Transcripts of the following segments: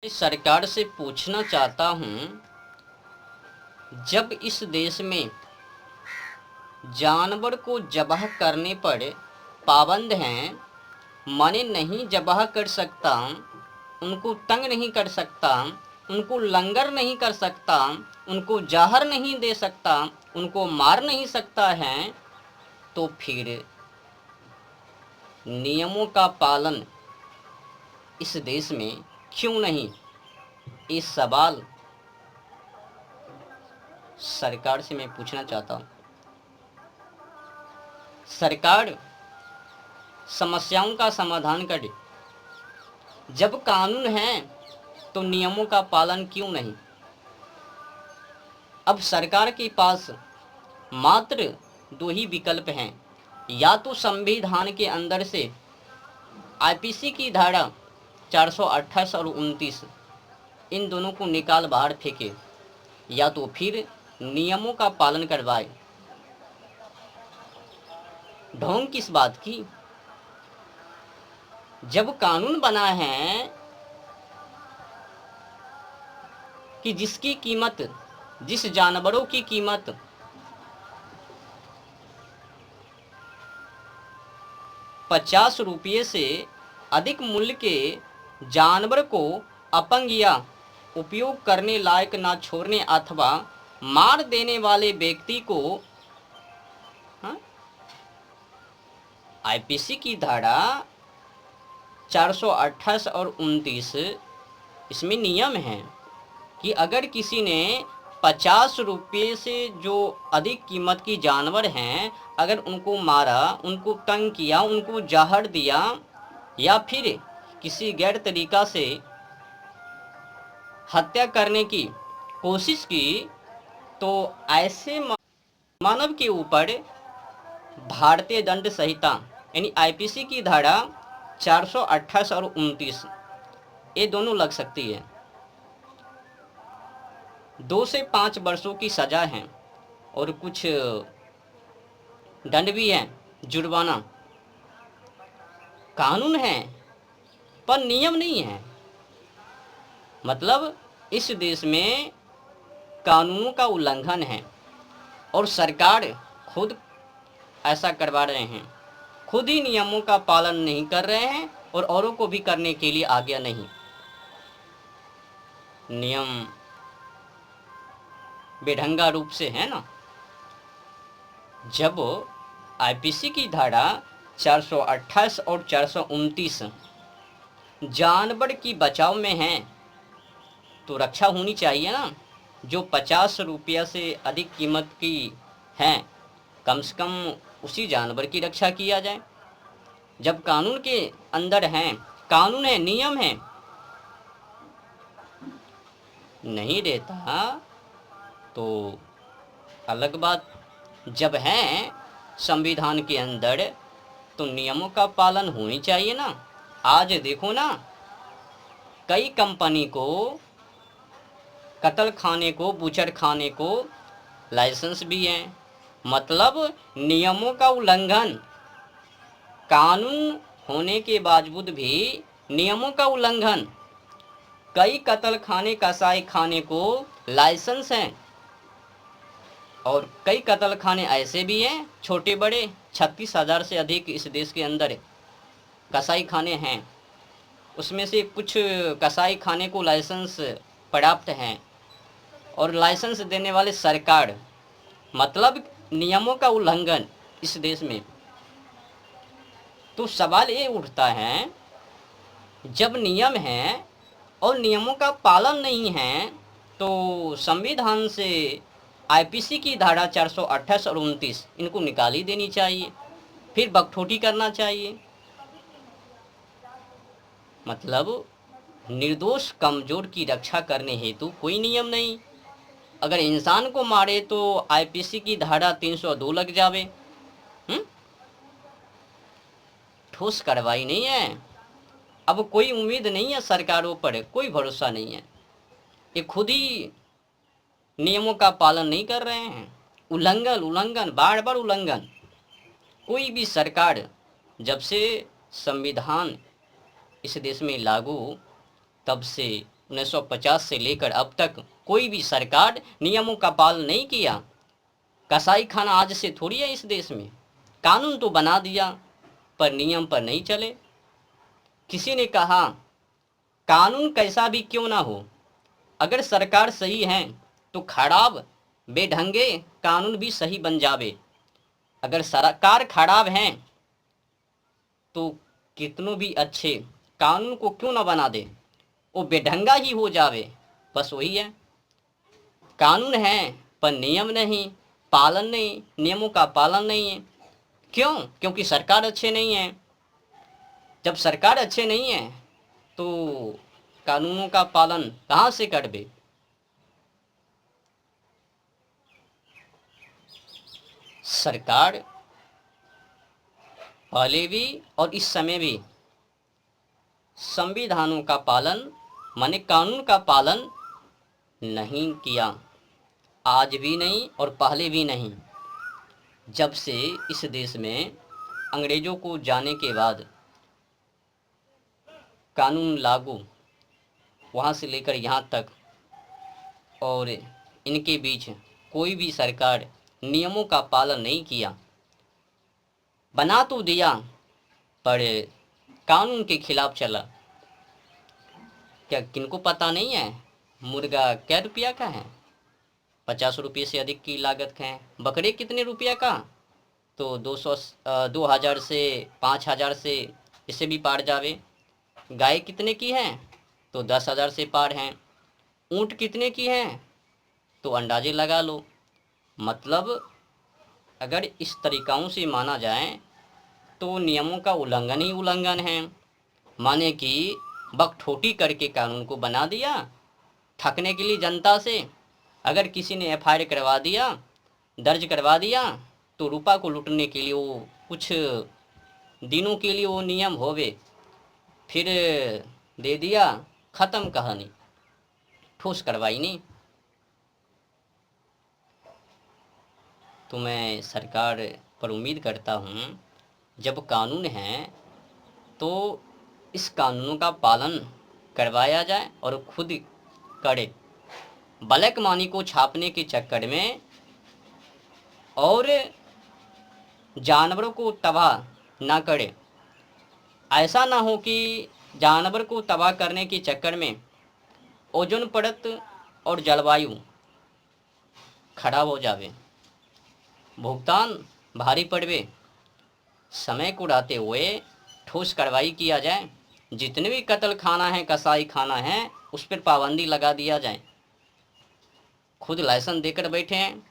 सरकार से पूछना चाहता हूँ, जब इस देश में जानवर को ज़बाह करने पर पाबंद हैं, माने नहीं ज़बाह कर सकता, उनको तंग नहीं कर सकता, उनको लंगर नहीं कर सकता, उनको जहर नहीं दे सकता, उनको मार नहीं सकता है, तो फिर नियमों का पालन इस देश में क्यों नहीं? ये सवाल सरकार से मैं पूछना चाहता हूँ। सरकार समस्याओं का समाधान करे। जब कानून है तो नियमों का पालन क्यों नहीं? अब सरकार के पास मात्र दो ही विकल्प हैं, या तो संविधान के अंदर से आईपीसी की धारा 428 और 29 इन दोनों को निकाल बाहर फेंके, या तो फिर नियमों का पालन करवाए। ढोंग किस बात की? जब कानून बना है कि जिसकी कीमत, जिस जानवरों की कीमत 50 रुपये से अधिक मूल्य के जानवर को अपंग या उपयोग करने लायक ना छोड़ने अथवा मार देने वाले व्यक्ति को आईपीसी की धारा 428 और 29 इसमें नियम है कि अगर किसी ने 50 रुपये से जो अधिक कीमत की जानवर हैं, अगर उनको मारा, उनको तंग किया, उनको जहर दिया या फिर किसी गैर तरीका से हत्या करने की कोशिश की, तो ऐसे मानव के ऊपर भारतीय दंड संहिता यानी आईपीसी की धारा 428 और 29 ये दोनों लग सकती है। 2 से 5 वर्षों की सज़ा है और कुछ दंड भी है, जुर्माना। कानून है पर नियम नहीं है। मतलब इस देश में कानूनों का उल्लंघन है और सरकार खुद ऐसा करवा रहे हैं, खुद ही नियमों का पालन नहीं कर रहे हैं और औरों को भी करने के लिए आज्ञा नहीं। नियम बेढंगा रूप से है ना। जब आईपीसी की धारा 428 और 429 जानवर की बचाव में है तो रक्षा होनी चाहिए ना। जो 50 रुपया से अधिक कीमत की हैं, कम से कम उसी जानवर की रक्षा किया जाए। जब कानून के अंदर हैं, कानून है, नियम है, नहीं रहता तो अलग बात। जब हैं संविधान के अंदर तो नियमों का पालन होनी चाहिए ना। आज देखो ना, कई कंपनी को, कत्ल खाने को, बूचर खाने को लाइसेंस भी है। मतलब नियमों का उल्लंघन, कानून होने के बावजूद भी नियमों का उल्लंघन। कई कत्ल खाने, कसाई खाने को लाइसेंस हैं और कई कत्ल खाने ऐसे भी हैं छोटे बड़े, 36,000 से अधिक इस देश के अंदर कसाई खाने हैं। उसमें से कुछ कसाई खाने को लाइसेंस प्राप्त हैं और लाइसेंस देने वाले सरकार। मतलब नियमों का उल्लंघन इस देश में। तो सवाल ये उठता है, जब नियम हैं और नियमों का पालन नहीं है तो संविधान से आईपीसी की धारा 428 और 29 इनको निकाल ही देनी चाहिए, फिर बकठोटी करना चाहिए। मतलब निर्दोष कमजोर की रक्षा करने हेतु कोई नियम नहीं। अगर इंसान को मारे तो आईपीसी की धारा 302 लग जावे। ठोस कार्रवाई नहीं है। अब कोई उम्मीद नहीं है सरकारों पर, कोई भरोसा नहीं है। ये खुद ही नियमों का पालन नहीं कर रहे हैं। उल्लंघन बार बार उल्लंघन। कोई भी सरकार, जब से संविधान इस देश में लागू, तब से 1950 से लेकर अब तक कोई भी सरकार नियमों का पालन नहीं किया। कसाई खाना आज से थोड़ी है इस देश में। कानून तो बना दिया पर नियम पर नहीं चले। किसी ने कहा कानून कैसा भी क्यों ना हो, अगर सरकार सही है तो खराब बेढंगे कानून भी सही बन जावे। अगर सरकार खराब है तो कितनों भी अच्छे कानून को क्यों ना बना दे, वो बेढंगा ही हो जावे। बस वही है, कानून है पर नियम नहीं, पालन नहीं, नियमों का पालन नहीं है। क्यों? क्योंकि सरकार अच्छे नहीं है। जब सरकार अच्छे नहीं है तो कानूनों का पालन कहाँ से करबे। सरकार पहले भी और इस समय भी संविधानों का पालन माने कानून का पालन नहीं किया, आज भी नहीं और पहले भी नहीं। जब से इस देश में अंग्रेजों को जाने के बाद कानून लागू वहाँ से लेकर यहाँ तक, और इनके बीच कोई भी सरकार नियमों का पालन नहीं किया। बना तो दिया पर कानून के खिलाफ चला। क्या किनको पता नहीं है मुर्गा क्या रुपया का है? 50 रुपये से अधिक की लागत का है। बकरे कितने रुपया का? तो 2000 से 5000 से इससे भी पार जावे। गाय कितने की है? तो 10,000 से पार हैं। ऊँट कितने की है? तो अंदाजे लगा लो। मतलब अगर इस तरीक़ाओं से माना जाए तो नियमों का उल्लंघन ही उल्लंघन है। माने कि बकठोटी करके कानून को बना दिया ठगने के लिए जनता से। अगर किसी ने FIR करवा दिया, दर्ज करवा दिया, तो रुपा को लूटने के लिए वो कुछ दिनों के लिए वो नियम होवे, फिर दे दिया, ख़त्म कहानी, ठोस कार्रवाई नहीं। तो मैं सरकार पर उम्मीद करता हूँ जब कानून है तो इस कानूनों का पालन करवाया जाए और खुद करे। ब्लैक मनी को छापने के चक्कर में और जानवरों को तबाह ना करे। ऐसा ना हो कि जानवर को तबाह करने के चक्कर में ओजोन परत और जलवायु खराब हो जावे, भुगतान भारी पड़वे। समय को रहते हुए ठोस कार्रवाई किया जाए। जितने भी कत्ल खाना है, कसाई खाना है, उस पर पाबंदी लगा दिया जाए। खुद लाइसेंस देकर बैठे हैं,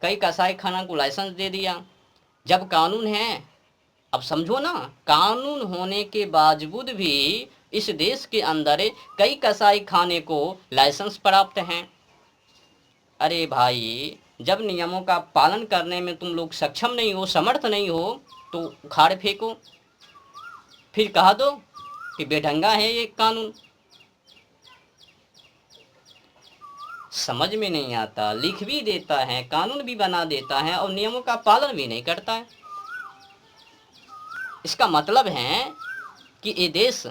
कई कसाई खाना को लाइसेंस दे दिया। जब कानून है, अब समझो ना, कानून होने के बावजूद भी इस देश के अंदर कई कसाई खाने को लाइसेंस प्राप्त हैं। अरे भाई, जब नियमों का पालन करने में तुम लोग सक्षम नहीं हो, समर्थ नहीं हो, तो उखाड़ फेंको, फिर कहा दो कि बेढंगा है ये कानून। समझ में नहीं आता, लिख भी देता है, कानून भी बना देता है और नियमों का पालन भी नहीं करता है। इसका मतलब है कि ये देश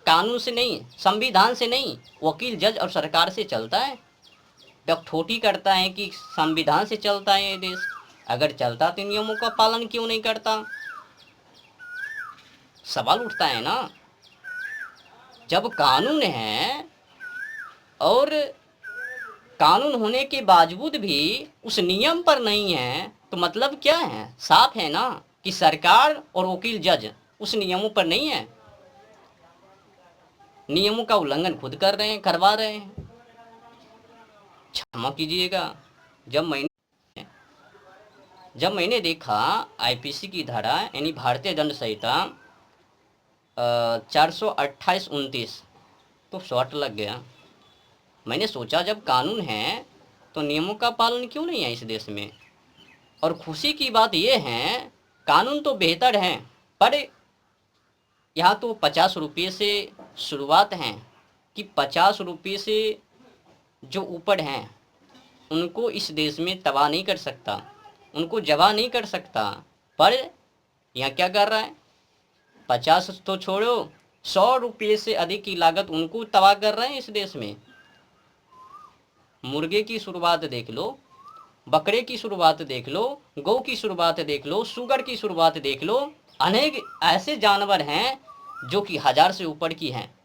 कानून से नहीं, संविधान से नहीं, वकील, जज और सरकार से चलता है। बकठोटी करता है कि संविधान से चलता है ये देश। अगर चलता तो नियमों का पालन क्यों नहीं करता? सवाल उठता है ना। जब कानून है और कानून होने के बावजूद भी उस नियम पर नहीं है, तो मतलब क्या है? साफ है ना कि सरकार और वकील, जज उस नियमों पर नहीं है, नियमों का उल्लंघन खुद कर रहे हैं, करवा रहे हैं। क्षमा कीजिएगा, जब मैंने देखा IPC की धारा यानी भारतीय दंड संहिता 428-29 तो शॉर्ट लग गया। मैंने सोचा जब कानून है तो नियमों का पालन क्यों नहीं है इस देश में। और खुशी की बात यह है, कानून तो बेहतर है, पर यहाँ तो 50 रुपये से शुरुआत है कि 50 रुपये से जो ऊपर हैं उनको इस देश में तबाह नहीं कर सकता, उनको जवा नहीं कर सकता। पर यहाँ क्या कर रहा है, 50 तो छोड़ो, 100 रुपये से अधिक की लागत उनको तबाह कर रहे हैं इस देश में। मुर्गे की शुरुआत देख लो, बकरे की शुरुआत देख लो, गौ की शुरुआत देख लो, सुगर की शुरुआत देख लो। अनेक ऐसे जानवर हैं जो कि 1000 से ऊपर की हैं।